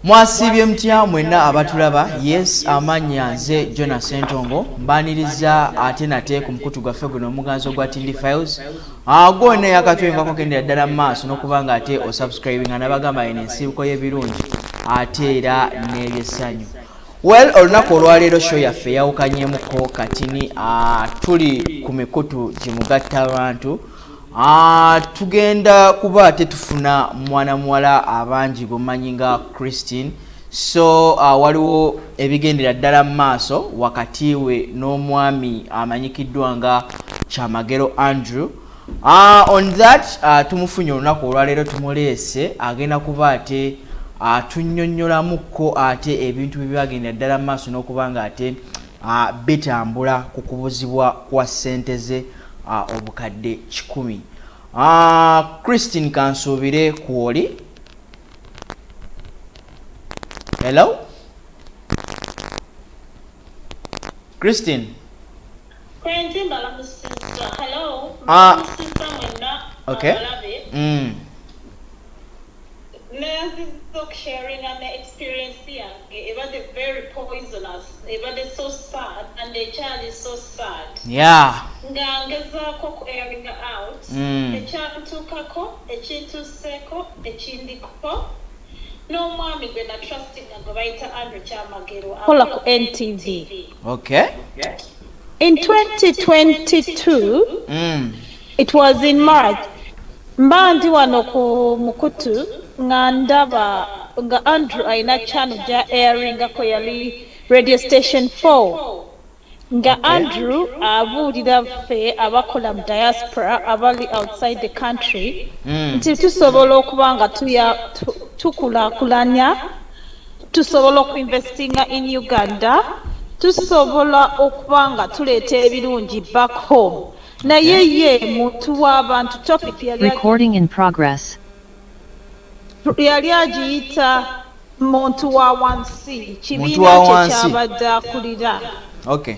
Mwasibye mutya mwenna abatulaba. Yes, amanya nze Jonas Sentongo mbaniriza ate nate ku mukutu gwaffe guno omuganzo gwa Tindi Files. Gwonna yakatwenga kugenda ddala mu maaso n'okubanga ate osubscribinga n'abagamba eno ensibuko y'ebirungi ate era n'ebyesanyu. Well, olunaku olwaleero show yaffe yawukanyemuko katini tuli ku mikutu gimugatta abantu. Tugenda kuba tetufuna mwana muwala abangi bumanyi nga Christine. So waliwo ebigendera ddala mu maaso wakati we n'omwami amanyikiddwa nga Kyamagero Andrew. On that tumufunye olunaku olwaleero tumuleese agenda kuba ate tunnyonnyolamuko ate ebintu byebyagenda ddala mu maaso n'okubanga ate bitambula ku kubuzibwa kwa ssente ze obukadde 10. Christine kansuubire kuoli. Hello? Christine? Hello. Okay. Sharing an experience here. It was very poisonous. It was so sad, and the child is so sad. Yeah. Ngangeza koko airing out. The child took a co, a chitu seko, a chindiko. No mommy when I trusting a writer Andrew Kyamagero. Hola NTV. Okay. In 2022, it was in March. Mbandi wano ku mukutu ngandaba nga Andrew aina channel ja airing ko yali radio station 4 nga Andrew abulira fe abakola mu diaspora abali outside the country nti tusobola okubanga tukulakulanya tusobola okuinvestinga in Uganda tusobola okubanga tuleeta ebirungi back home na ye muntu w'abantu topic yali recording in progress yali agiyita muntu wa wansi kibiina kye kyabadde akulira. Okay.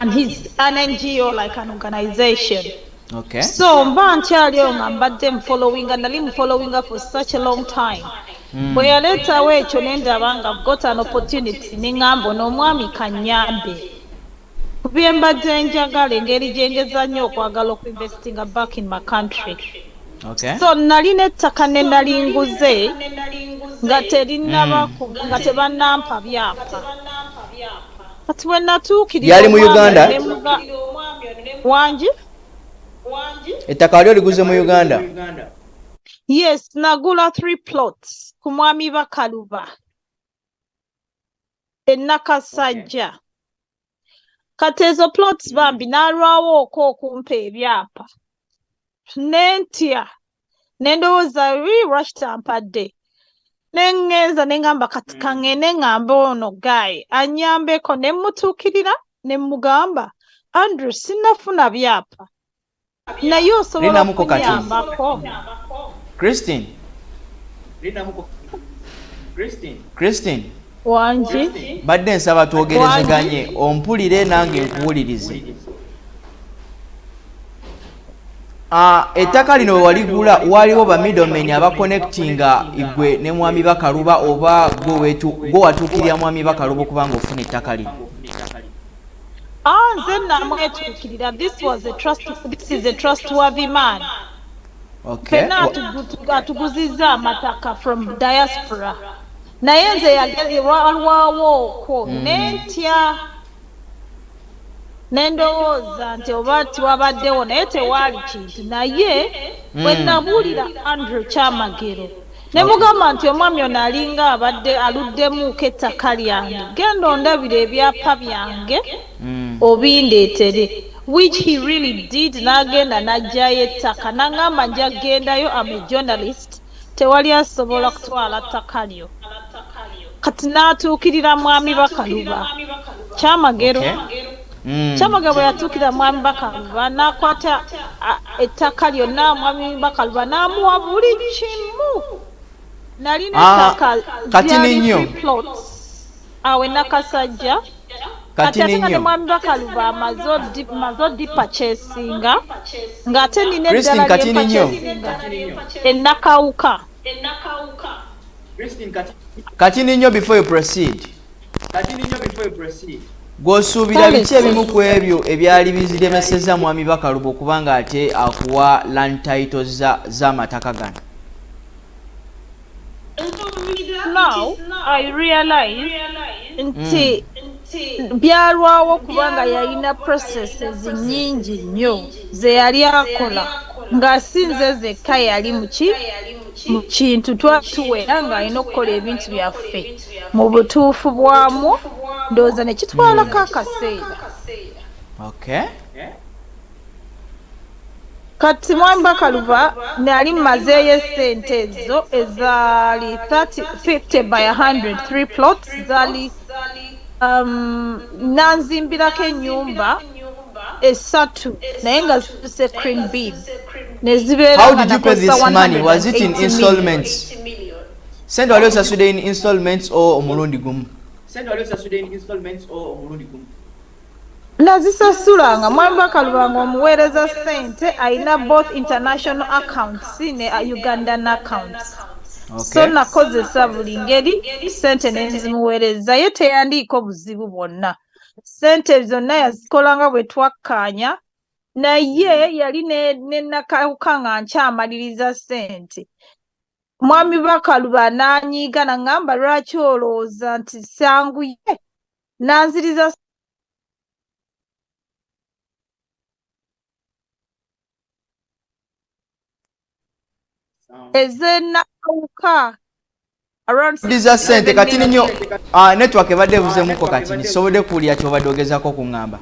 And he's an NGO, like an organization. Okay. So mba nkyaliyo nga mbadde mufollowinga nali mufollowinga for such a long time. Bwe yaleetawo ekyo nendaba nga I've got an opportunity neŋŋamba ono omwami kannyambe ku bye mbadde njagala engeri gye ngeza nnyo okwagala okuinvestinga back in my country. Okay. So nalina ettaka ne nali nguze nga terinabako nga tebannampa byapa. Kati bwe natuukirira yali mu Uganda wangi ettaka lyo liguze mu Uganda. Yes, nagula 3 plots ku mwami Bakaluba e Nakasajja. Kati ezo plots bambi nalwawo okumpa ebyapa nentya nendowooza rush tampadde nengenza nengamba kati kangende ngamba ono guy anyambeko nemutuukirira nemugamba Andrew sinafuna byapa naye osobola okunyambako. Christine wangi badde nsaba twogerezeganye ompulire nange nkuwulirize. Ettaka lino waligula waliwo ba middlemen abaconnectinga igwe ne mwami Bakaluba oba gwe watuukirira mwami Bakaluba okubanga ofuna ettaka lino? Nze namwetuukirira. This is a trustworthy man. Okay. Fena atuguzizza amataka from diaspora. Naye nze yalwawo okwo nentya nendowooza nti oba tiwabaddewo naye tewaali kintu naye bwe nabuulira Andrew Kyamagero ne mugamba nti omwami ono alinga abadde aluddemuuko ettaka lyange genda ondabira ebyapa byange obindeetere, which he really did. N'agenda n'aggyayo ettaka n'agamba nja gendayo, I'm a journalist, tewali asobola kutwala ttaka lyo. Kati n'atuukirira mwami Bakaluba Kyamagero. Kyamagero bwe yatuukira mwami Bakaluba n'akwata ettaka lyonna mwami Bakaluba n'amuwa buli kimu. Nalina ettaka lyali plots awe Nakasajja. Kati ate nga mwami Bakaluba amaze odipachesinga ng'ate nina eddala ly'empachesinga Nakawuka. Katini nnyo before you proceed. Gw'osuubira biki ebimu ku ebyo ebyali biziremeseza mwami Bakaluba okubanga ate akuwa land titles z'amataka gano? Now I realize nti byalwawo kubanga yalina processes nnyingi nnyo ze yali akola ng'asinze zekka yali mu kintu twatuwera ng'alina okukola ebintu byaffe mu butuufu bwamu ndowooza ne kitwalako akaseera. Okay. Kati mwami Bakaluba nali mmazeeyo essente ezo ezaali 50 by 100 3 plots zaali nanzimbirako ennyumba esatu naye nga zituse cream beam ne zibeera. How did you pay this money? Was it in installments? Sente wali osasudde in installments or omulundi gumu? Nazisasulanga. Mwami Bakaluba ng'omuweereza ssente alina both international accounts ne Ugandan accounts. Okay. So nakozesa buli ngeri ssente ne nzimuweereza ye teyandiiko buzibu bwonna. Ssente zonna yazikolanga bwe twakkaanya naye yali ne nakawuka nga nkyamaliriza ssente. Mwami Bakaluba n'anyiiga n'aŋŋamba lwaki olowooza nti sanguye nanziriza ezenakawuka Diza sente katini nnyo network ebadde evuzeemuko kati nsobodde kuwulira ky'obadde ogezaako okuŋŋamba.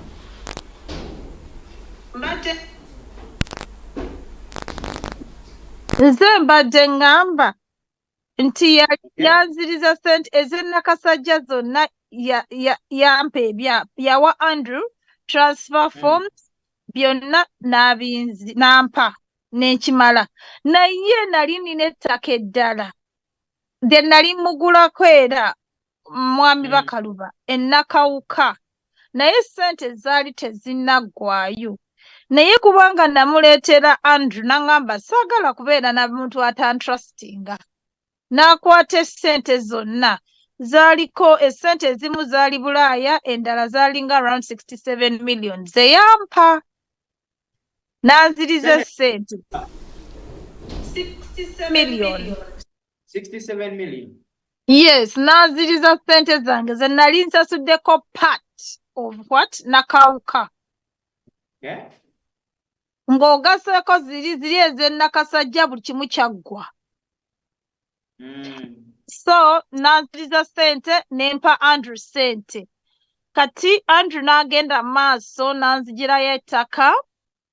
Nze mbadde ŋŋamba nti yanziriza ssente ez'ennakasajja zonna yampa yawa Andrew transfer forms byonna n'ampa n'ekimala. Naye nali nina ettaka eddala lye nali mugulako era mwami Bakaluba ennakawuka naye ssente zaali tezinnaggwaayo. Naye kubanga namuleetera Andrew n'aŋŋamba saagala kubeera na muntu atantrustinga. N'akwata essente zonna zaaliko essente ezimu zaali Bulaaya endala zaalinga around 67 million ze yampa. N'anziriza essente 67 million. 67 million. Yes, n'anziriza ssente zange ze nali nsasuddeko part of what nakawuka. Yeah. Ng'ogaseeko ziri ez'ennakasajja buli kimu kyaggwa. So n'anziriza ssente nempa Andrew ssente. Kati Andrew n'agenda maaso n'anzigirayo ettaka.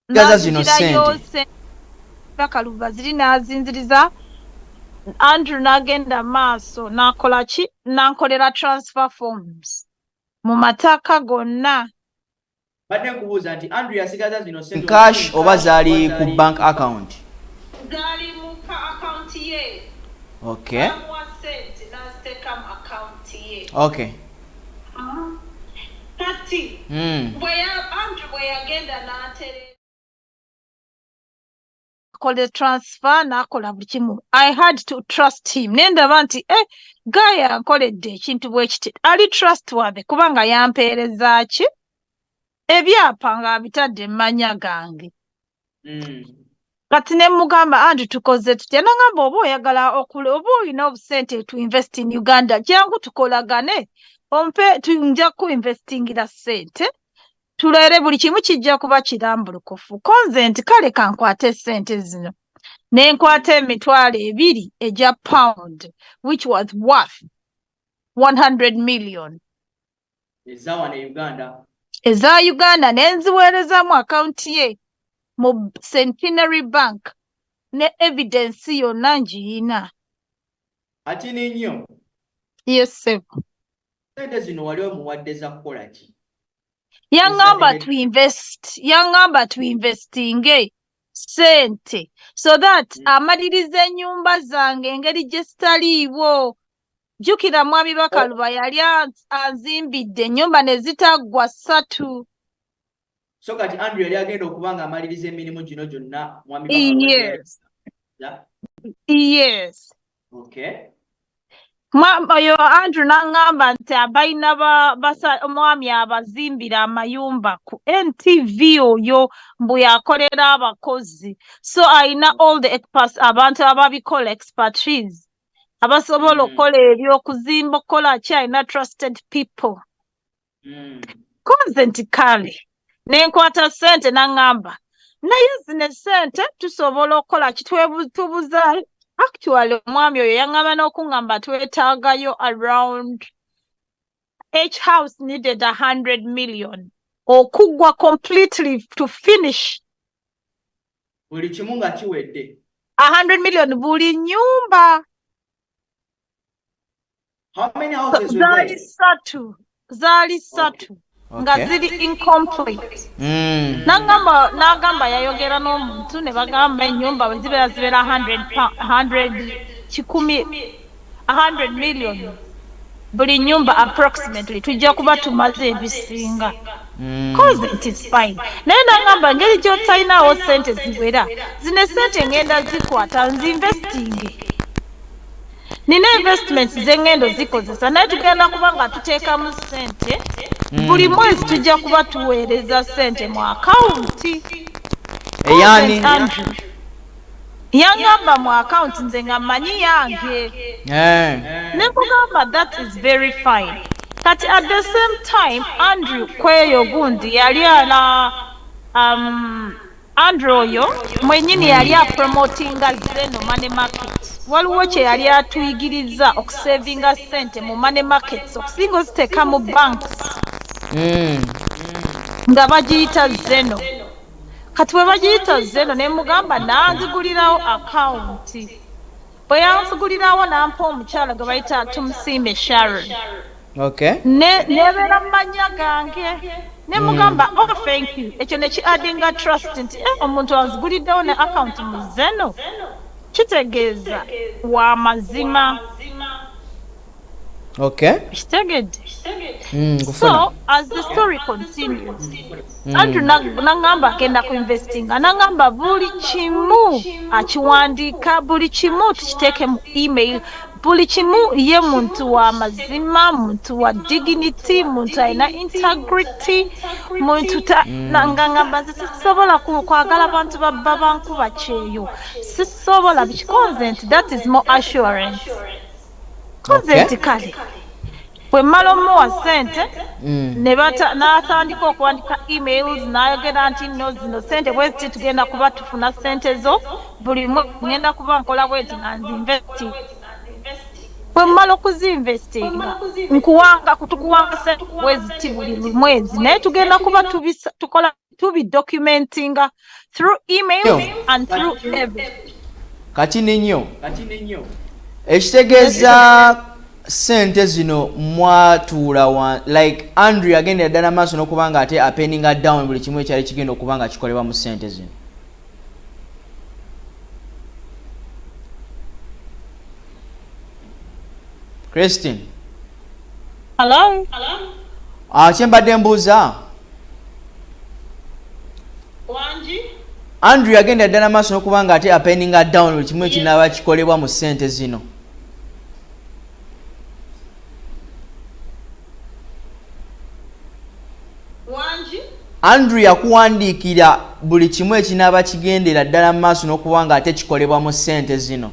Gaza zino ssente. Bakaluba ziri n'azinziriza. Andrew n'agenda maaso n'akola ki? N'ankolera transfer forms mu mataka gonna. Badde nkubuuza nti Andrew yasigaza zino ssente cash oba zaali ku bank account? Zaali mu account ye. Okay. Okay. Kati Andrew bwe yagenda n'atere kole transfer n'akola buli kimu. I had to trust him. Nendaba nti guy yankoledde ekintu bwe kiti ali trustworthy kubanga yampeereza ki ebyapa nga bitadde mmanya gange. Kati ne mugamba Andrew tukoze tutya n'aŋŋamba oba oyagala oba olina obusente to invest in Uganda jangu tukolagane ompe nja ku investingira ssente tuleere buli kimu kijja kuba kirambulukufu. Konze nti kale kankwate ssente zino ne nkwata emitwalo 2 egya pound which was worth 100 million eza Uganda ne nziweereza mu akaunti ye mu Centenary Bank ne evidence yonna ngiyina. Ati nnyo. Yes sir. Sente zino wali omuwadde za kukola ki? Yangamba tuinvestinge ssente so that amaliriza ennyumba zange engeri gye zitaliiwo. Jjukira mwami Bakaluba yali anzimbidde ennyumba ne zitaggwa 3. So kati Andrew yali agenda okuba ng'amaliriza emirimu gino gyonna mwami Bakaluba. Yes. Yes. Okay. oyo Andrew n'aŋŋamba nti abalina omwami abazimbira amayumba ku NTV oyo mbu yakolera abakozi, so alina all the abantu ababikola expertise abasobola okukola ebyokuzimba okukola ki, alina trusted people. Konze nti kale nenkwata ssente n'aŋŋamba naye zino essente tusobola okukola ki tubuza. Actually omwami oyo yaŋŋamba n'okuŋŋamba twetaagayo around each house needed 100 million okuggwa completely to finish. Buli kimu nga kiwedde 100 million buli nyumba. How many houses were there? Zaali ssatu nga ziri incomplete. N'agamba yayogera n'omuntu ne bagamba ennyumba bwe zibeera 100 million buli nyumba approximately tujja kuba tumaze ebisinga. Cause it is fine. Naye n'agamba engeri gy'otalinawo ssente ziwera zino ssente ngenda zikwata nzinvestinge. Nina investments z'engendo zikozesa naye tugenda kuba nga tuteekamu ssente buli mwezi tujja kuba tuweereza ssente mu akawunti. Eyani yaŋŋamba mu akawunti nze nga mmanyi yange. Ne mugamba that is very fine. Kati at the same time Andrew kweyo gundi yali ala Andrew oyo mwennyini yali apromotinga Zeno money market. Waliwo kye yali atuyigiriza okusevinga ssente mu money markets okusinga oziteeka mu banks nga bagiyita Zeno. Kati bwe bagiyita Zeno ne mugamba nanzigulirawo akawunti. Bwe yanzigulirawo n'ampa omukyala gwe bayita Tumusiime Sharon. Nebeera mu mannya gange. Ne mugamba thank you. Ekyo ne ki-addinga trust nti omuntu anziguliddewo ne akawunti mu Zeno. Kitegeeza wa mazima. Kitegedde. So as the story continues, Andrew n'aŋŋamba agenda ku investinga n'aŋŋamba buli kimu akiwandiika, buli kimu tukiteeke mu email, buli kimu ye muntu wa mazima, muntu wa dignity, muntu alina integrity, muntu n'aŋŋamba nze sisobola kwagala abantu babba bankuba kyeyo, sisobola bikikonze nti that is more assurance. Konze nti kale bwe mmala omuwa ssente n'atandika okuwandika emails n'ayogera nti nno zino ssente bwe ziti tugenda kuba tufuna ssente zo buli ngenda kuba nkola bweti nga nzinvesti. Bwe mmala okuzinvestinga tukuwanga ssente bwe ziti buli mwezi naye tugenda kuba tubidocumentinga through email and through everything. Kati nnyo ekitegeeza ssente zino mwatuula like Andrew yagendera ddala maaso n'okuba nga ate apeninga down buli kimu ekyali kigenda okuba nga kikolebwa mu ssente zino. Christine. Hello? Kyembadde mbuuza. Andrew yagendera ddala maaso n'okuba nga ate apeninga down buli kimu ekinaaba kikolebwa mu ssente zino. Andrew yakuwandiikira buli kimu ekinaaba kigendera ddala mu maaso n'okuba nga ate kikolebwa mu ssente zino.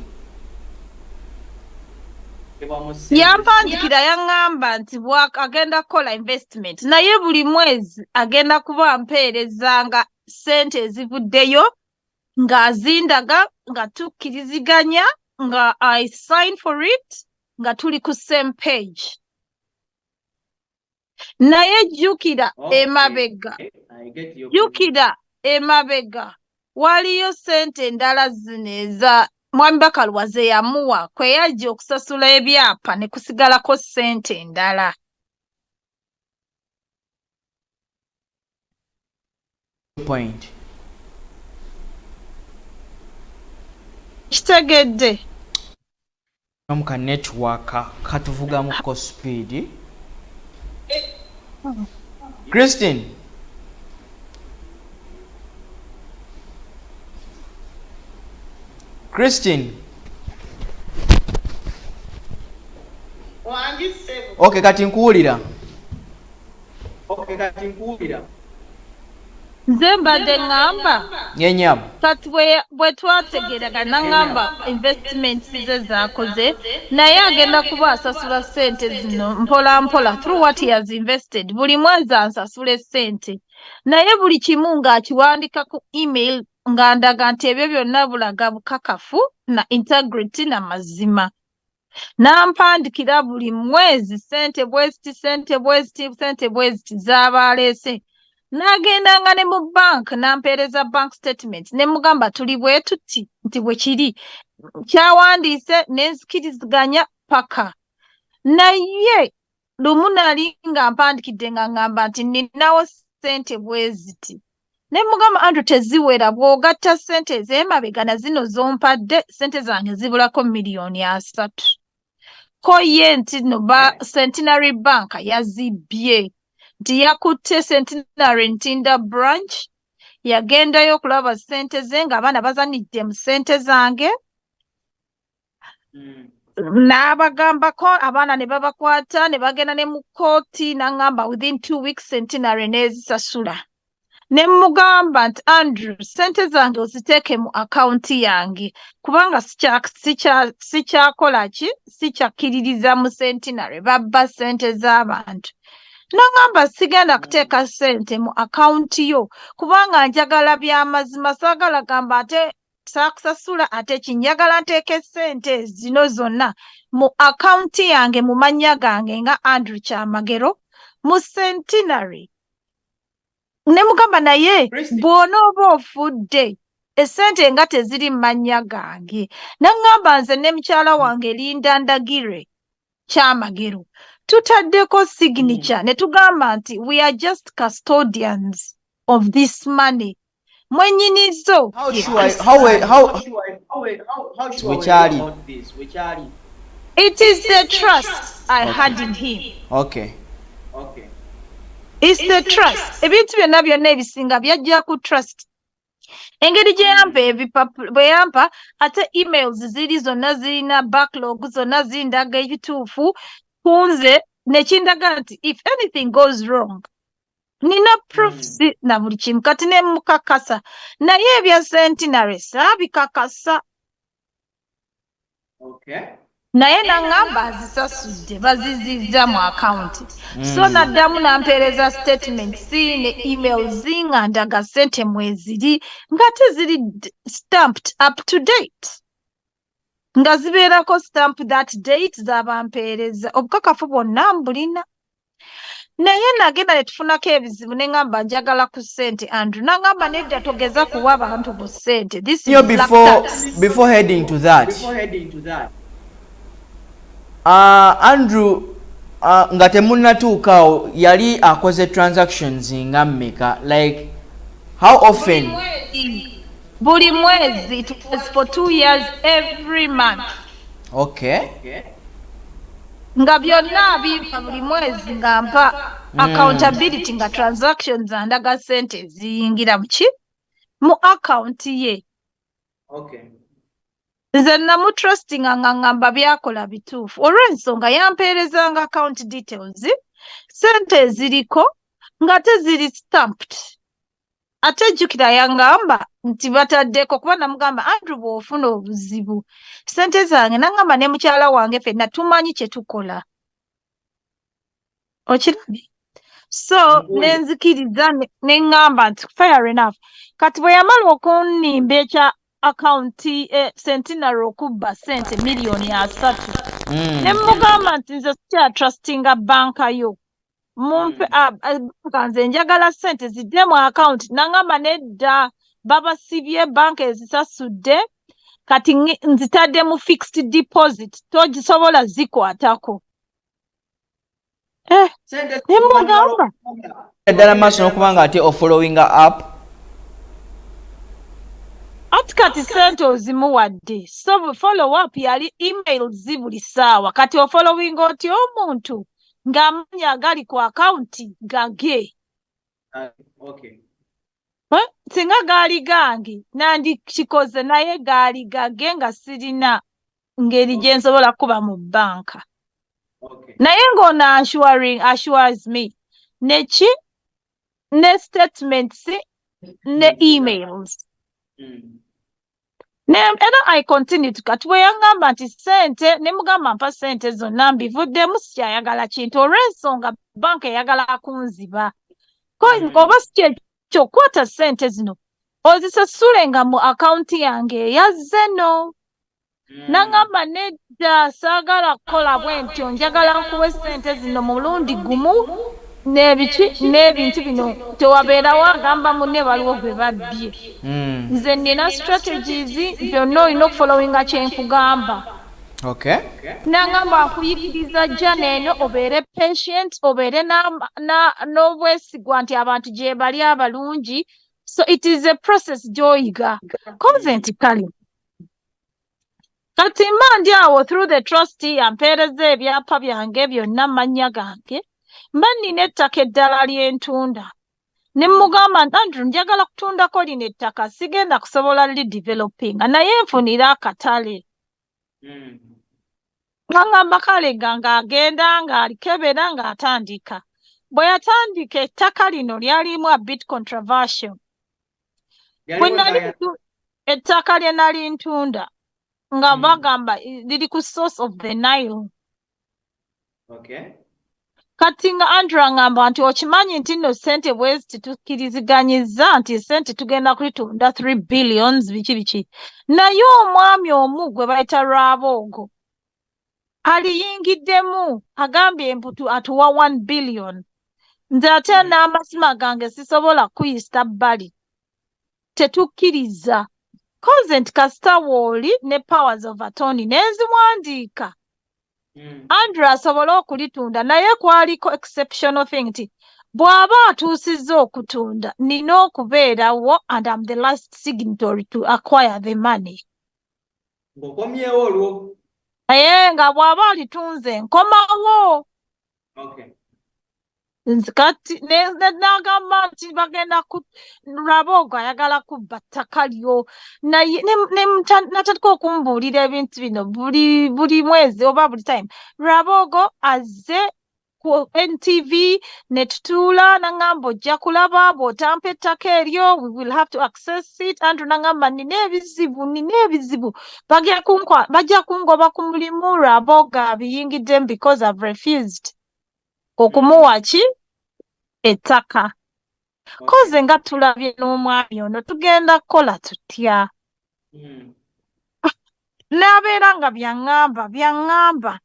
Yampanjikira yaŋŋamba nti agenda kukola investment naye buli mwezi agenda kuba mpeerezanga ssente ezivuddeyo ng'azindaga nga tukkiriziganya nga I sign for it nga tuli ku same page. Naye jjukira emabega waliyo ssente endala zino eza Mwami Bakalwa ze yamuwa kwe yajja okusasula ebyapa ne kusigalako ssente endala. Point. Kitegedde. Ka network katuvugamuko speed. Christine. Okay, kati nkuwulira. Nze mbadde ŋŋamba Nyenyam. kati bwe twategeragana ŋŋamba investments ze zaakoze naye agenda kuba asasula ssente zino mpola mpola through what he has invested buli mwezi ansasule ssente naye buli kimu ng'akiwandika ku email ng'andaga nti ebyo byonna bulaga bukakafu na integrity na mazima n'ampandikira buli mwezi ssente bweziti z'aba aleese n'agendanga ne mu bank n'ampeereza bank statement ne mugamba tuli bwe tuti nti bwe kiri kyawandiise n'enzikiriziganya paka naye lumu nali nga mpandikidde nga ŋŋamba nti ninawo ssente bweziti ne mugamba Andrew teziwera bw'ogatta ssente ez'emabega na zino zompadde ssente zange zibulako $3,000,000 ko ye nti no Centenary Bank yazibye nti yakutte Centenary Ntinda branch yagendayo okulaba ssente ze ng'abaana bazanidde mu ssente zange n'abagambako abaana ne babakwata ne bagenda ne mu kooti n'aŋŋamba within 2 weeks Centenary n'ezisasula ne mugamba nti Andrew ssente zange oziteeke mu akawunti yange kubanga sikyakola ki sikyakkiririza mu Centenary babba ssente z'abantu n'aŋŋamba sigenda kuteeka ssente mu akawunti yo kubanga njagala by'amazima saagala gamba ate saakusasula ate kinjagala nteeke ssente zino zonna mu akawunti yange mu mannya gange nga Andrew Kyamagero mu Centenary ne mugamba naye bw'onooba ofudde essente nga teziri mu mannya gange n'aŋŋamba nze ne mukyala wange Linda Ndagire Kyamagero tutaddeko signature ne tugamba nti we are just custodians of this money mwennyinizo it is the trust I had in him. Okay. It's the trust. Ebintu byonna ebisinga byajja ku trust. Engeri gye yampa bwe yampa ate emails ziri zonna zirina backlog zonna zindaga ebituufu kunze nekindaga nti if anything goes wrong nina proofs na buli kimu kati ne mukakasa naye ebya Centenary saabikakasa. Naye n'aŋŋamba azisasudde bazizizza mu akawunti so naddamu n'ampeereza statement ne emails nga ndaga ssente mweziri nga teziri stamped up to date nga zibeerako stamp that date z'abampeereza obukakafu bwonna mbulina naye nagenda ne tufunako ebizibu ne ŋŋamba njagala ku ssente Andrew n'aŋŋamba nedda togeza kuwa abantu bu ssente before heading to that Andrew nga temunnatuukaawo yali akoze transactions nga mmeka like how often buli mwezi it was for 2 years every month. Okay. Nga byonna bifa buli mwezi nga mpa accountability nga transactions andaga ssente ziyingira mu account ye. Okay. Nze namu trusting nga ŋŋamba byakola bituufu olw'ensonga yampeerezanga account details ssente eziriko nga teziri stamped ate jjukira yangamba nti bataddeko kuba namugamba Andrew bw'ofuna obuzibu ssente zange n'aŋŋamba ne mukyala wange ffenna tumanyi kye tukola okirabye so nenzikiriza ne ŋŋamba nti fair enough kati bwe yamala okunnimba ekya akaunti Centenary okubba ssente $3,000,000 ne mugamba nti nze sikya trustinga banka yo mumpe nze njagala ssente zidde mu akaunti n'aŋŋamba nedda babasibye banka ezisasudde kati nzitadde mu fixed deposit togisobola zikwatako ne mugamba eddala maaso n'okuba nga ate ofollowinga up ati kati ssente ozimuwadde so follow up yali email zibuli ssaawa kati ofollowing oti omuntu ng'amanya agali ku akawunti gage singa gaali gange nandikikoze naye gaali gage nga sirina ngeri gye nsobola kuba mu banka Okay. Naye ng'ono assures me ne statements ne emails. Era I continued kati bwe yaŋŋamba nti ssente ne mugamba mpa ssente zonna mbivuddemu sikyayagala kintu olw'ensonga banka eyagala kunziba. Oba si kyekyo kwata ssente zino ozisasulenga mu akawunti yange eyazze no. Naŋŋamba nedda saagala kukola bwe ntyo njagala nkuwe ssente zino mu mulundi gumu n'ebintu bino tewabeerawo agamba munne baliwo gwe babbye. Nze nina strategies byonna olina okufolowinga kyenkugamba. Okay. Naŋŋamba nkuyigiriza jjana eno obeere patient obeere n'obwesigwa nti abantu gye bali abalungi. So it is a process gy'oyiga. Koze nti kale kati mba ndi awo through the trustee ampeereza ebyapa byange byonna mannya gange mba nina ettaka eddala ly'entunda. Ne mugamba Andrew njagala kutundako lino ettaka sigenda kusobola lidevelopinga naye nfunira akatale. Ngamba kale ng'agenda ng'alikebera ng'atandika. Bwe yatandika ettaka lino lyalimu a bit controversial. Bwe nali ettaka lye nali ntunda nga bagamba liri ku source of the Nile. Okay. Kati nga Andrew angamba nti okimanyi nti nno ssente bwezi tukiriziganyizza nti ssente tugenda kulitunda 3 billions biki. Naye omwami omu gwe bayita Rwaboogo aliyingiddemu agambye emputu atuwa 1 billion. Nze ate n'amazima gange sisobola kuyisa bbali. Tetukkiriza. Koze nti kasita wooli ne powers of attorney n'eziwandiika. Andrew asobole okulitunda naye kwaliko exceptional thing nti bw'aba atuusizza okutunda nina okubeerawo and I'm the last signatory to acquire the money. Ng'okomyewo olwo. Naye nga bw'aba alitunze nkomawo. Okay. Kati n'agamba nti bagenda Rwaboogo ayagala kubba ttaka lyo naye natandika okumbuulira ebintu bino buli mwezi oba buli time. Rwaboogo azze ku NTV ne tutuula n'aŋŋamba ojja kulaba bw'otampa ettaka eryo we will have to access it. Andrew n'aŋŋamba nina ebizibu bajja kungoba ku mulimu. Rwaboogo abiyingiddemu because I've refused okumuwa ettaka. Koze nga tulabye n'omwami ono tugenda kukola tutya. N'abeera nga byaŋŋamba.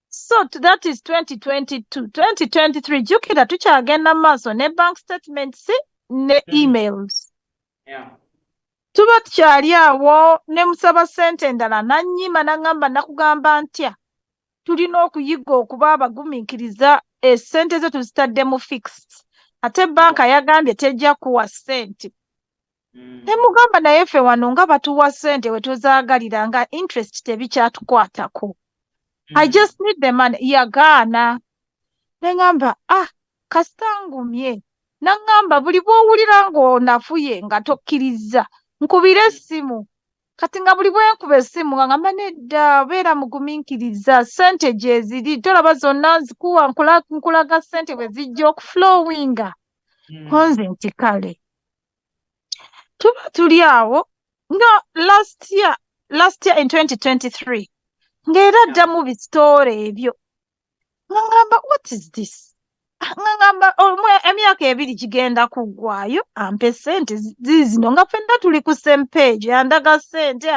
So that is 2022. 2023 jjukira tukyagenda mu maaso ne bank statements ne emails. Tuba tukyali awo ne musaba ssente endala nannyima n'aŋŋamba nakugamba ntya. Tulina okuyiga okuba abagumiikiriza essente zo tuzitadde mu fixed. Ate banka yagambye tejja kuwa ssente. Ne mugamba naye ffe wano nga batuwa ssente we tuzaagalira nga interest tebikyatukwatako. I just need the money. Yagaana. Ne ŋŋamba kasita ngumye. N'aŋŋamba buli bw'owulira ng'onafuye nga tokkiriza nkubira essimu. Kati nga buli bwenkuba essimu nga ŋŋamba nedda beera mugumiikiriza ssente gye ziri tolaba zonna nzikuwa nkulaga ssente bwe zijja okuflowinga. Konze nti kale tuba tuli awo nga last year in 2023 ng'era ddamu bisitoore ebyo ng'aŋŋamba what is this. Ng'aŋŋamba emyaka 2 gigenda kuggwaayo ampe ssente zino nga ffenna tuli ku same page andaga ssente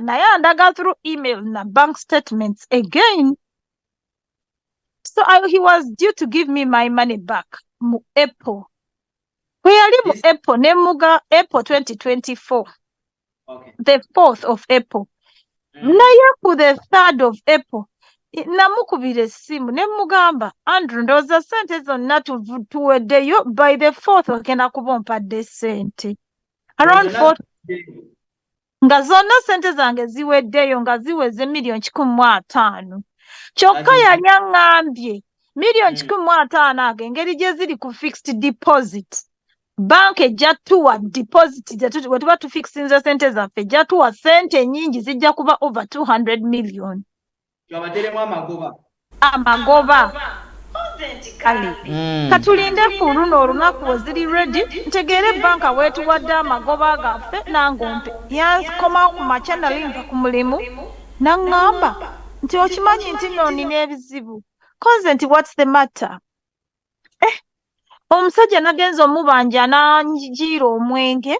naye andaga through email na bank statements again. So he was due to give me my money back mu April. Bwe yali mu April ne muga April 2024. Okay. The 4th of April. Naye ku the 3rd of April namukubira essimu ne mugamba Andrew ndowooza ssente zonna tuweddeyo by the 4th ogenda kuba ompadde ssente. Around 4 nga zonna ssente zange ziweddeyo nga ziweze $1,500,000. Kyokka yali aŋŋambye $1,500,000 ago engeri gye ziri ku fixed deposit. Banka ejja tuwa deposit we tuba tufikisinze ssente zaffe ejja tuwa ssente nnyingi zijja kuba over $200 million. amagoba kale katulinde ku luno olunaku weziri ready ntegeere banka wetuwadde amagoba gaffe nangompe yankomawo ku makya nalinga ku mulimu naŋŋamba nti okimanyi nti nno nina ebizibu koze nti what's the matter omusajja nagenza omubanja nanjiira omwenge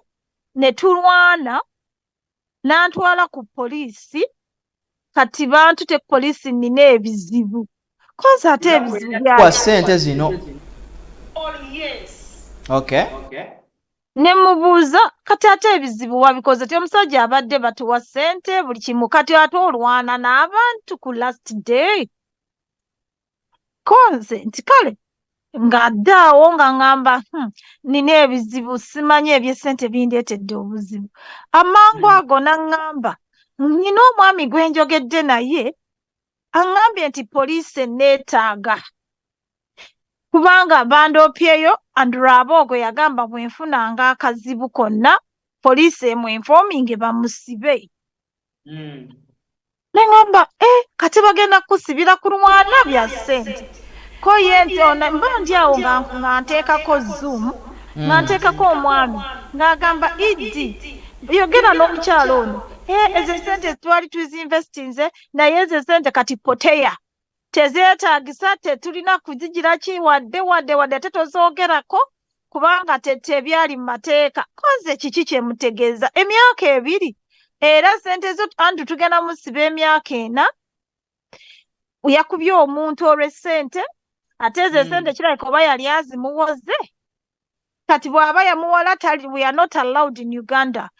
ne tulwana nantwala ku poliisi kati bantu te poliisi nina ebizibu koze ate ebizibu bya sente zino ne mubuuza kati ate ebizibu wabikoze ti omusajja abadde batuwa sente buli kimu kati ate olwana n'abantu ku last day konze nti kale ng'adde awo nga ŋŋamba nina ebizibu simanyi ebyesente bindeetedde obuzibu amangu ago naŋŋamba nina omwami gwe njogedde naye aŋŋambye nti poliisi enneetaaga kubanga bandoopyeyo anduraboogo yagamba bwenfunanga akazibu konna poliisi emwenfoominge bamusibe neŋŋamba kati bagenda kusibira ku lwana bya ssente ko ye nti mba ndi awo nga nteekako zoom nga nteekako omwami ng'agamba idi yogera n'omukyalo ono ezo sente twali tuzinvestinze naye ezo sente kati poteya tezeetaagisa tetulina kuzigira ki wadde tetozoogerako kubanga tebyali mu mateeka koze kiki kyemutegeeza emyaka 2 era sente zo antu tugenda musiba emyaka 4 yakubye omuntu olw'essente ate ezo sente kirabika oba yali azimuwoze kati bw'aba yamuwala we are not allowed in Uganda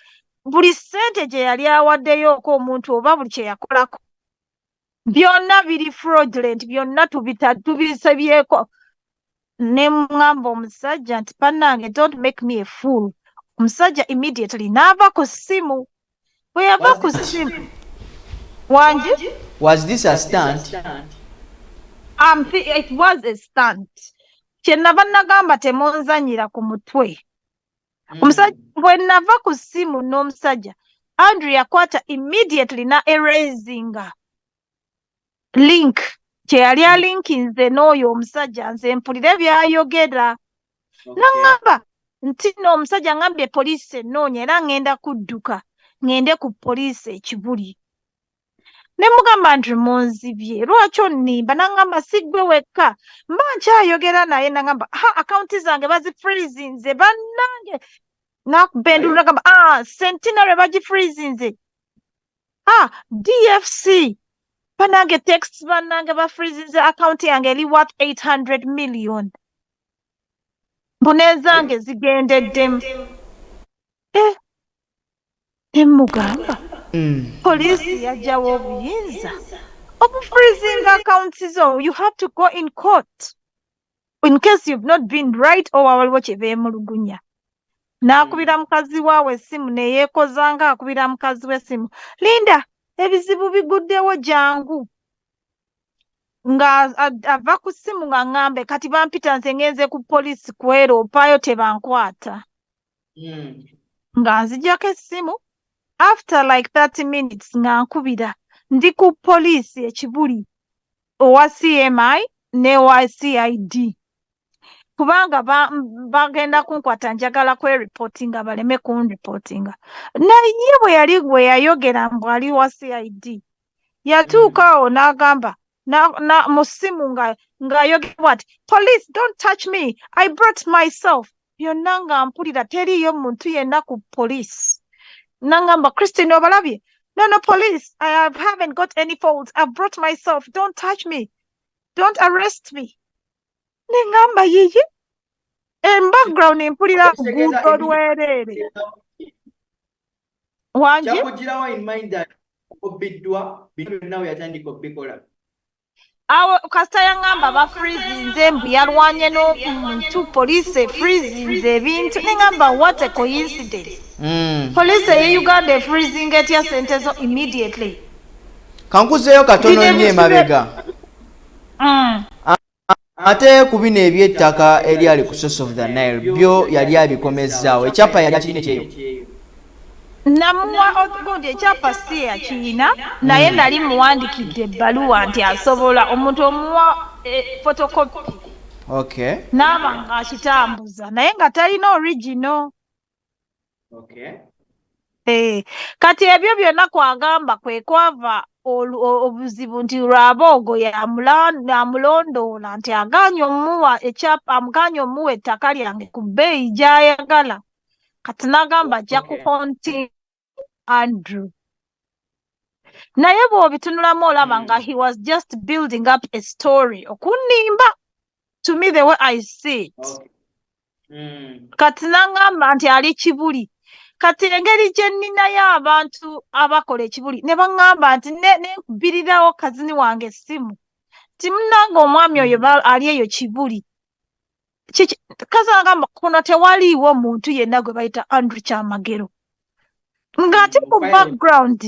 buli ssente gye yali awaddeyooko omuntu oba buli kye yakolako byonna biri fraudulent byonna tubisebyeko ne ŋŋamba omusajja nti pannange don't make me a fool omusajja immediately n'ava ku ssimu bwe yava ku ssimu wangi was this a stunt it was a stunt kyenava nagamba temunzanyira ku mutwe omusajja bwe nava ku ssimu n'omusajja Andrew yakwata immediately na erasinga link kye yali alinkinze n'oyo omusajja nze mpulire byayogera naŋŋamba nti n'omusajja ŋŋambye poliisi ennoonya era ŋŋenda kudduka ŋŋende ku poliisi ekibuli ne mugamba Andrew munzibye lwaki onnimba naŋŋamba siggwe wekka mba nkyayogera naye naŋŋamba akawunti zange bazifreezinze bannange nakubendulu nagamba Centenary bagifreezinze DFC bannange texts bannange bafreezinze akawunti yange eri worth 800 million mbunezange zigendeddemu nemugamba poliisi yajjawo obuyinza obufreezing accounts zo you have to go in court in case you've not been right oba waliwo kye beemulugunya n'akubira mukazi waawe essimu neyeekozanga akubira mukazi w'essimu Linda ebizibu biguddewo jangu nga ava ku ssimu nga ŋŋambe kati bampita nze ngenze ku poliisi kweropaayo tebankwata nga nzijjako essimu after like 30 minutes nga nkubira ndi ku poliisi ekibuli owa CMI ne wa CID kubanga bagenda kunkwata njagala kwereportinga baleme kunreportinga naye bwe yayogera mbw ali wa CID yatuuka awo n'agamba mu ssimu ng'ayogera ati police don't touch me I brought myself byonna nga mpulira teriyo muntu yenna ku police nangamba Christine obalabye no police I haven't got any faults I've brought myself don't touch me don't arrest me nengamba yiye background empulira guudo lwereere wangi awo kasita yaŋŋamba bafreezinze mbu yalwanye n'omuntu poliisi freezinze ebintu neŋŋamba what a coincidence poliisi eye Uganda efreezinga etya sente zo immediately kankuzeeyo katono nnyo emabega ate ku bino eby'ettaka eryali ku Source of the Nile byo yali abikomezaawo ekyapa yali kirina ekyeyo namuwa ogundi ekyapa si yakiina naye nali muwandikidde ebbaluwa nti asobola omuntu omuwa fotokopi n'aba ng'akitambuza naye nga talina original. Kati ebyo byonna kwagamba kwe kwava obuzibu nti Lwaboogo yamulondoola nti agaanye omuwa ettaka lyange ku bbeeyi gy'ayagala. Kati n'agamba ajja kukonti Andrew. Naye bw'obitunulamu olaba nga he was just building up a story okunnimba, to me the way I see it. Kati n'agamba nti ali Kibuli. Kati engeri gye nninayo abantu abakola ekibuli ne baŋŋamba nti nenkubirirawo kazini wange essimu nti munnange omwami oyo ali eyo Kibuli. Kazi agamba kuno tewaliiwo muntu yenna gwe bayita Andrew Kyamagero. Ng'ate mu background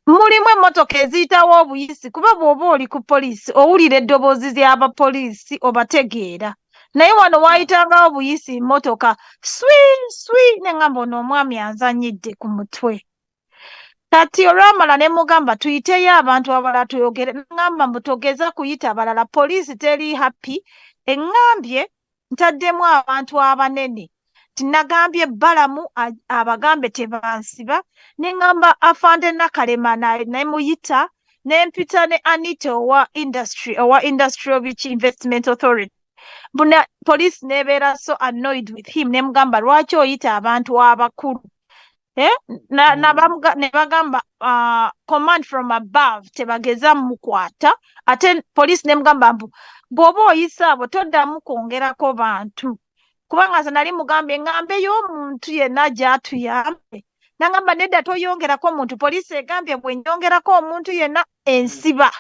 mulimu emmotoka eziyitawo obuyisi kuba bw'oba oli ku poliisi owulira eddoboozi ly'abapoliisi obategeera. Naye wano waayitangawo buyisi mmotoka swi ne ngamba ono omwami anzanyidde ku mutwe. Kati olwamala ne mugamba tuyiteyo abantu abalala tuyogere. Ngamba mbutogeza kuyita balala poliisi teri happy. Eŋŋambye ntaddemu abantu abanene. Tinagambye Balamu abagambe tebansiba. Ne ngamba Afande Nakalema ne muyita. Ne mpita ne Anita owa Industrial Investment Authority. Buna police nebeera so annoyed with him ne mugamba lwaki oyita abantu abakulu ne bagamba command from above tebageza mukwata ate police ne mugamba mbu bw'oba oyisa abo toddamu kwongerako bantu kubanga nze nali mugambye ngambeyo omuntu yenna gy'atuyambe nagamba nedda toyongerako omuntu police egambye bwe nyongerako omuntu yenna ensiba.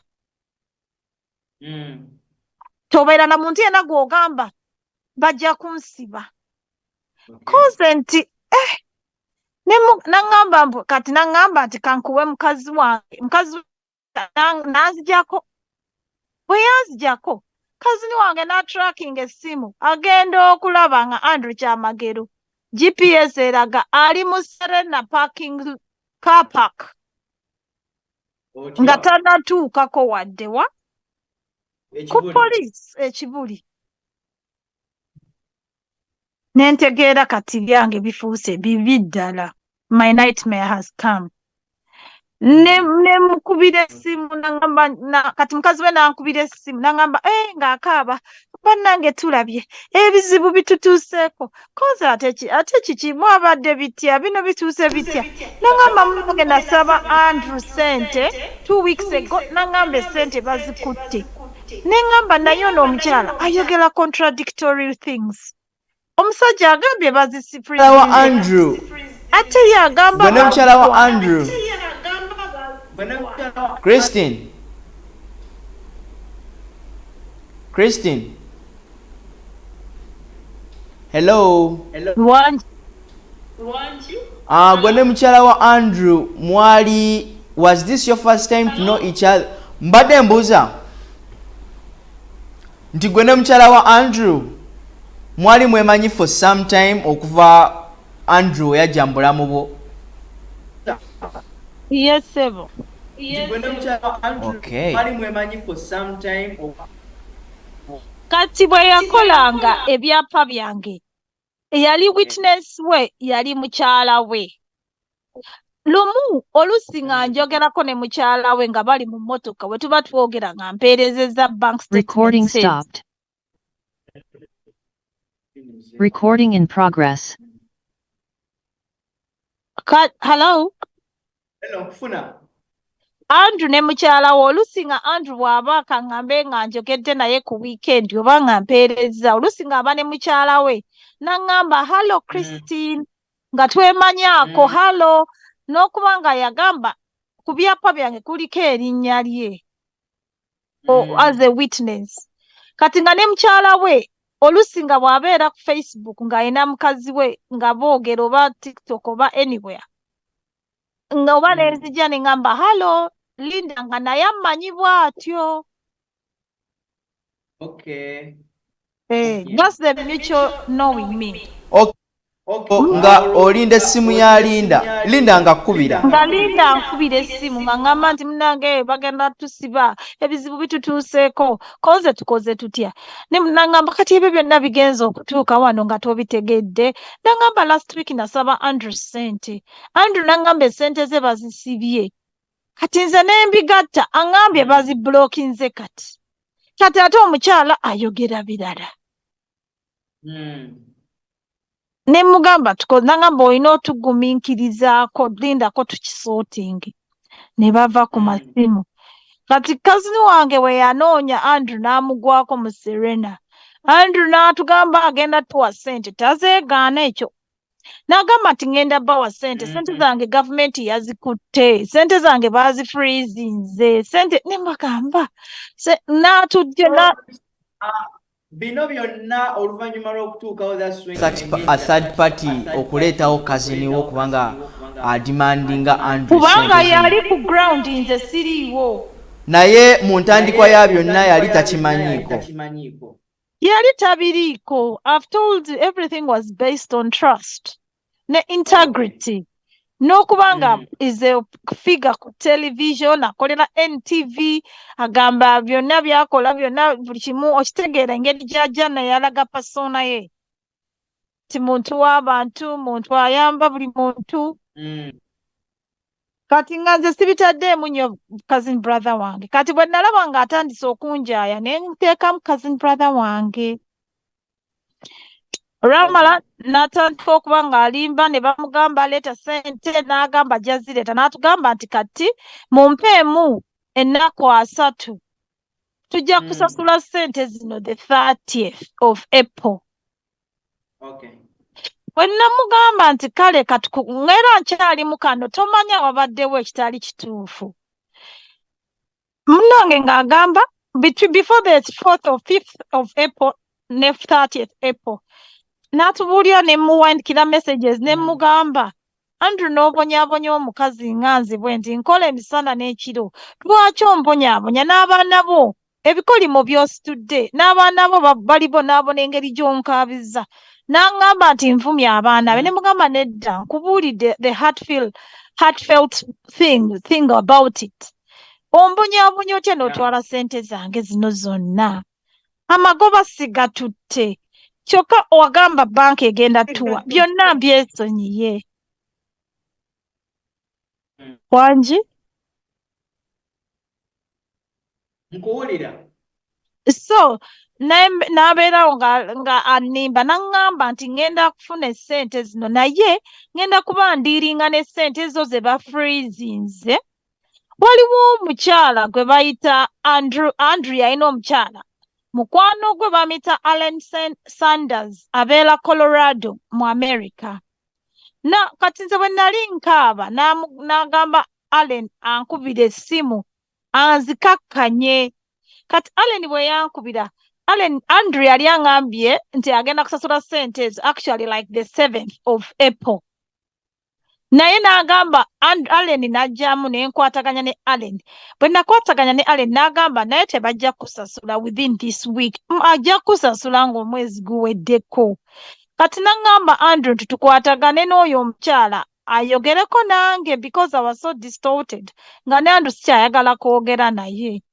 Tobeera na muntu yenna gw'ogamba bajja kunsiba. Koze nti naŋŋamba mbu kati naŋŋamba nti kankuwe mukazi wange. Mukazi n'anzijako. Bwe yanzijako kazini wange n'atracking essimu agenda okulaba nga Andrew Kyamagero. GPS eraga ali mu Serena parking car park. Nga tannatuukako wadde wa? Ku poliisi Ekibuli. Nentegeera kati byange bifuuse bibi ddala. My nightmare has come. Ne mukubira essimu nangamba kati mukazi we nankubira essimu nangamba ng'akaaba bannange tulabye ebizibu bitutuuseeko koza ate kiki mwabadde bitya bino bituuse bitya nangamba munange nasaba Andrew sente 2 weeks ago nangamba esente bazikutte nengamba naye ono omukyala ayogera contradictory things. Omusajja agambye bazisifiriwa Andrew ate yagamba bwe mukyala wa Andrew Christine. Hello. Gwe ne mukyala wa Andrew mwali, was this your first time to know each other? Mbadde mbuuza nti gwe ne mukyala wa Andrew mwali mwemanyi for some time okuva Andrew yajjambula mu bo? Yes, sebo. Okay. Mwali mwemanyi for some time. Kati bwe yakolanga ebyapa byange eyali witness we yali mukyala we. Lumu olusi nga njogerako ne mukyala we nga bali mu mmotoka we tuba twogera nga mpeerezezza bank statement. Recording stopped. Recording in progress. Hello? Hello, kufuna. Andrew ne mukyala we olusi nga Andrew bw'aba kaŋŋambe nga njogedde naye ku weekend oba nga mpeerezza olusi nga aba ne mukyala we naŋŋamba hallo Christine nga twemanyaako hallo n'okuba nga yagamba ku byapa byange kuliko erinnya lye as a witness. Kati nga ne mukyala we olusi nga bw'abeera ku Facebook ng'alina mukazi we nga boogera oba TikTok oba anywhere nga oba nenzija ne ngamba hallo Linda nga naye amanyi bw'atyo. Okay. Just the mutual knowing me. Okay. nga olinda essimu ya Linda nga kkubira nga Linda nkubira essimu nga ngamba nti munange bagenda tusiba ebizibu bitutuuseeko koze tukoze tutya ne nangamba kati ebyo byonna bigenza okutuuka wano nga tobitegedde nangamba last week nasaba Andrew ssente Andrew nangamba essente ze bazisibye kati nze nembigatta angambye bazibulookinze kati ate omukyala ayogera birala ne mugamba nangamba olina otugumiikirizaako lindako tukisootinge ne bava ku masimu kati kazini wange we yanoonya Andrew n'amugwako mu Serena Andrew n'atugamba agenda tuwa ssente tazeegaana ekyo n'agamba nti ngenda bawa ssente zange gavumenti yazikutte ssente zange bazifreezinze ssente ne mbagamba n'atujje bino byonna oluvannyuma lw'okutuukawo kati a third party okuleetawo kaziniwo kubanga ademandinga Andrew kubanga yali ku ground nze siriiwo naye mu ntandikwa ya byonna yali takimanyiiko yali tabiriiko. I've told you everything was based on trust ne integrity n'okubanga is a figure ku television akolera NTV agamba byonna byakola byonna buli kimu okitegeera engeri gy'ajja naye alaga persona ye ti muntu w'abantu muntu ayamba buli muntu kati nga nze sibitaddeemu nnyo cousin brother wange kati bwe nalaba nga atandise okunjaaya ne nteekamu cousin brother wange olwamala n'atandika okuba ng'alimba ne bamugamba aleeta ssente n'agamba jazireeta n'atugamba nti kati mumpeemu ennaku 3 tujja kusasula ssente zino the 30th of April. Bwe namugamba nti kale ng'era nkyali mu kano tomanya wabaddewo ekitali kituufu munnange ng'agamba before the 4th or 5th of April ne 30th April n'atubuulira ne muwandikira messages ne mugamba Andrew n'obonyaabonya omukazi nga nzibwe nti nkola emisana n'ekiro lwaki ombonyaabonya n'abaana bo ebikolimo by'ositudde n'abaana bo bali bonaabona engeri gy'onkaabiza n'aŋŋamba nti nvumya abaana be ne mugamba nedda nkubuulidde the heartfelt thing about it ombonyaabonya otya n'otwala ssente zange zino zonna amagoba sigatutte kyokka wagamba banka egenda tuwa byonna mbyesonyiye wangi nkuwulira so n'abeerawo nga annimba n'aŋŋamba nti ngenda kufuna essente zino naye ngenda kuba ndiiringa n'essente ezo ze bafreezinze waliwo omukyala gwe bayita Andrew yalina omukyala mukwano gwe bamuyita Allen Sanders abeera Colorado mu America kati nze bwe nali nkaaba n'agamba Allen ankubira essimu anzikakkanye kati Allen bwe yankubira Andrew yali aŋŋambye nti agenda kusasula ssente ezo actually like the 7th of April naye n'agamba Allen n'ajjamu ne nkwataganya ne Allen bwe nakwataganya ne Allen n'agamba naye tebajja kusasula within this week ajja kusasula ng'omwezi guweddeko kati n'aŋŋamba Andrew nti tukwatagane n'oyo omukyala ayogereko nange because I was so distorted nga ne Andrew sikyayagala kwogera naye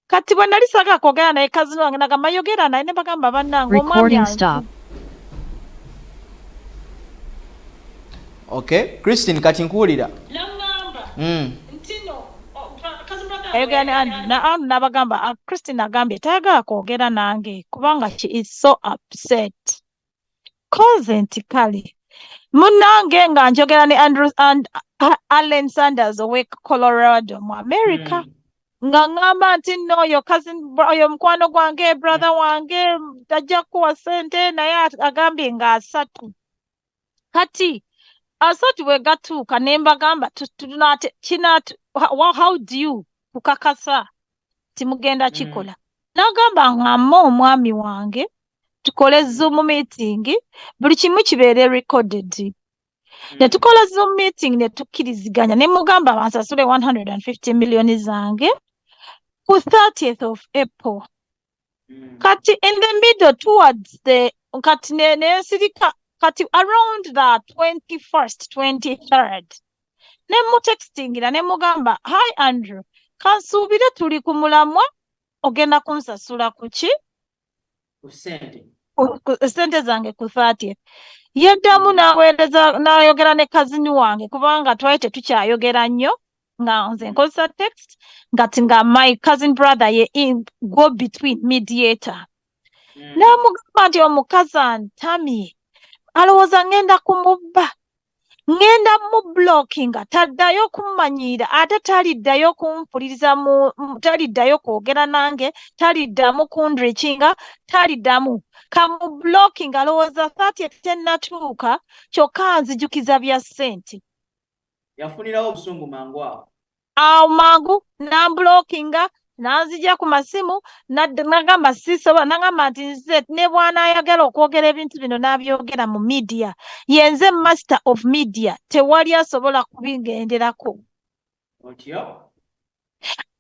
kati bwe nali saagala kwogera naye kazini wange nagamba yogera naye ne bagamba bannange omwami okay Christine kati nkuwulira ayogera ne Andrew n'abagamba Christine agambye tayagala kwogera nange kubanga she is so upset koze nti kale munnange nga njogera ne Allen Sanders ow'e Colorado mu America nga ngamba nti nno oyo mukwano gwange brother wange tajja kuwa ssente naye agambye nga 3 kati 3 bwe gatuuka ne mbagamba how do you kukakasa timugenda kikola n'agamba ngamma omwami wange tukole Zoom meeting buli kimu kibeere recorded ne tukola Zoom meeting ne tukkiriziganya ne mugamba bansasule 150 million zange ku 30th of April kati in the middle towards the kati ne sirika kati around the 21st 23rd ne mutextingira ne mugamba hi Andrew kansuubire tuli ku mulamwa ogenda kunsasula kuki sente zange ku 30th yeddamu n'ayogera ne kazini wange kubanga twali tetukyayogera nnyo nga nze nkozesa text nga my cousin brother ye go between mediator n'amugamba nti omukazi antamye alowooza ngenda kumubba ngenda mublockinga taddayo kummanyiira ate taliddayo kumpuliriza taliddayo kwogera nange taliddamu kundrikinga taliddamu kamublockinga alowooza 30 tennatuuka kyokka nzijukiza bya ssente yafunirawo obusungu mangu awo mangu namblockinga nanzija ku masimu nagamba sisobola nagamba nti nze ne bw'anaayagala okwogera ebintu bino n'abyogera mu media yenze master of media tewali asobola kubigenderako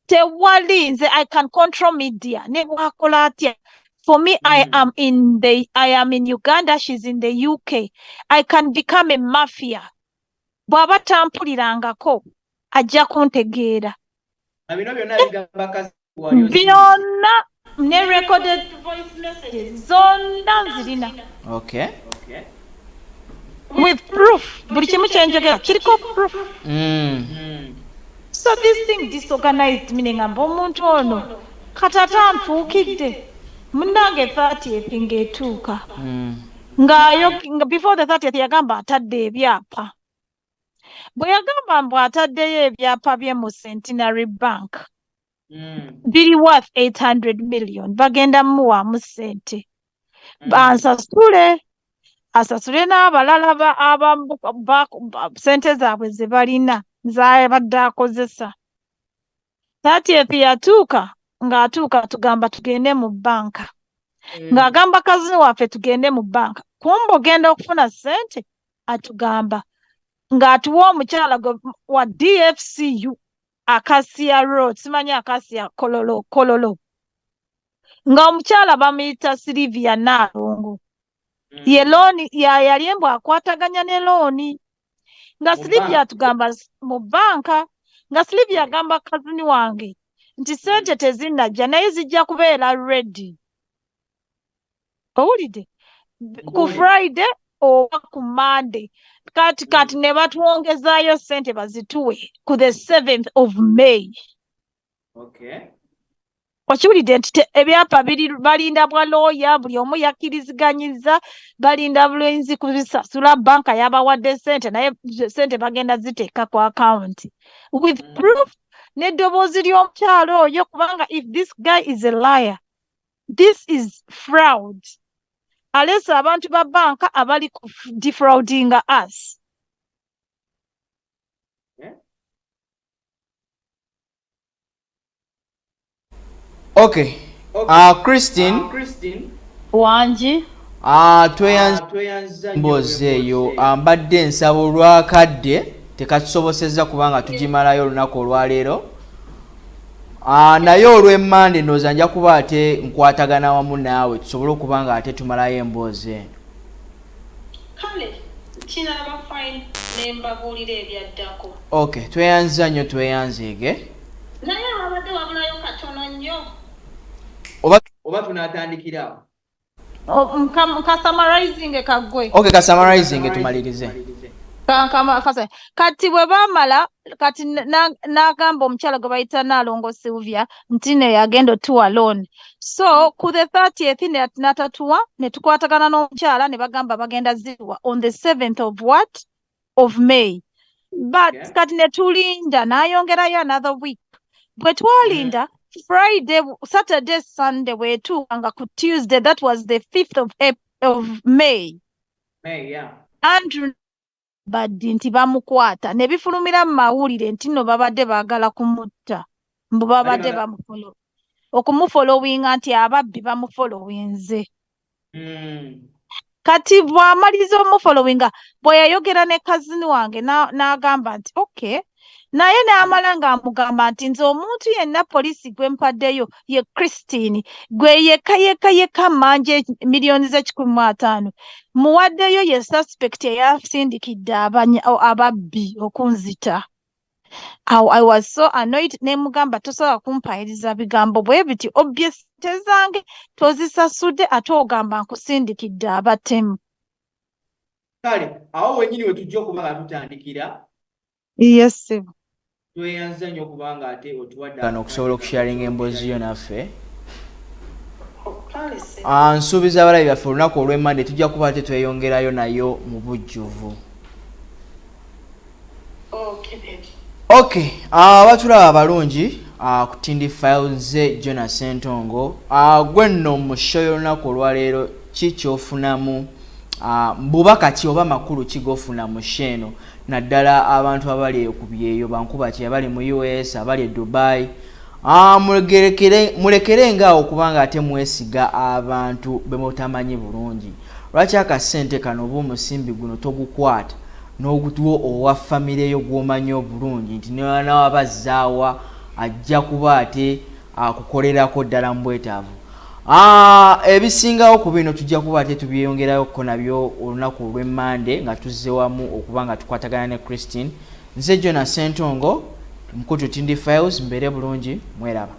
tewali nze I can control media ne bwakola atya for me I am in Uganda, she's in the UK. I can become a mafia bw'aba tampulirangako ajja kuntegeera byonna ne recorded voice messages zonna nzirina with proof buli kimu kyenjogera kiriko proof so this thing disorganized me ngamba omuntu ono katata ntuukidde munnange 30th ng'etuuka nga before the 30th yagamba atadde ebyapa bwe yagamba mbu ataddeyo ebyapa bye mu Centenary Bank biri worth 800 million bagenda muwaamu ssente bansasule asasule n'abalala ssente zaabwe ze balina z'abadde akozesa 30th yatuuka ng'atuuka tugamba tugende mu banka ng'agamba kazini waffe tugende mu banka kumbe ogenda okufuna ssente atugamba ng'atuwa omukyala wa DFCU Acacia Road simanyi Acacia Kololo nga omukyala bamuyita Silivia Nalongo ye looni yali embw akwataganya ne looni nga Silivia atugamba mu banka nga Silivia agamba kazini wange nti ssente tezinnajja naye zijja kubeera ready owulidde ku Friday oba ku Monday kati ne batwongezaayo ssente bazituwe ku the 7th of May okiwulidde nti ebyapa balinda bwa looya buli omu yakkiriziganyiza balinda bulenzi kubisasula banka yabawadde ssente naye ssente bagenda ziteeka ku akawunti with proof n'eddoboozi ly'omukyalo oyo kubanga if this guy is a liar this is fraud alesa abantu ba banka abali ku defraudinga us okay Christine wangi tweyanza mboozi eyo mbadde nsaba olwakadde tekatusobosezza kubanga tugimalayo olunaku olwaleero naye olw'emmande ndowooza nja kuba ate nkwatagana wamu naawe tusobole okuba nga ate tumalayo emboozi eno kale kinaba fine nembabuulira ebyaddako okay tweyanza nnyo tweyanzeege naye wabadde wabulayo katono nnyo oba tunaatandikira ka summarizing kaggwe okay ka summarizing tumalirize kati bwe baamala kati n'agamba omukyala gwe bayita Nalongo Sylvia nti ne yagenda otuwa loan so ku the 30th n'atatuwa ne tukwatagana n'omukyala ne bagamba bagenda ziwa on the 7th of May but kati ne tulinda n'ayongerayo another week bwe twalinda Friday Saturday Sunday bwetuuka nga ku Tuesday that was the 5th of May Andrew baddi nti bamukwata ne bifulumira mu mawulire nti nno babadde baagala kumutta mbu babadde okumufolowinga nti ababbi bamufolowinze kati bw'amaliza omufolowinga bwe yayogera ne kazini wange n'agamba nti okay naye n'amala ng'amugamba nti nze omuntu yenna poliisi gwe mpaddeyo ye Christine gwe yekka manje miliyoni ze150 muwaddeyo ye suspect eyasindikidde ababbi okunzita. Awo I was so annoyed ne mugamba tosobola kumpayiriza bigambo bwe biti obbye ssente zange tozisasudde ate ogamba nkusindikidde abatemu. Kale awo wennyini we tujja okuba nga tutandikira. Yes. Tweyanza nnyo okubanga ate otuwadde wano okusobola okusharinga emboozi yo naffe. Nsuubiza abalabi baffe olunaku olw'Emande tujja kuba ate tweyongerayo nayo mu bujjuvu. Okay, abatulaba abalungi ku Tindi Files nze Jonas Ssentongo. Gwe nno mu show y'olunaku olwaleero ki ky'ofunamu bubaka ki oba makulu ki g'ofuna mu sheeno naddala abantu abali ku byeyo bankuba ki abali mu US abali e Dubai. Mulekere ngaawo kubanga ate mwesiga abantu be mutamanyi bulungi. Lwaki akasente kano oba omusimbi guno togukwata n'ogutuwo owa famire yo gw'omanyi obulungi nti n'awana wabazzaawa ajja kuba ate akukolerako ddala mu bwetaavu. Ebisingawo ku bino tujja kuba ate tubyeyongerayoko nabyo olunaku olw'Emande nga tuzze wamu okuba nga tukwatagana ne Christine. Nze Jonas Ssentongo, Mkutu Tindi Files, mbeere bulungi, mweraba.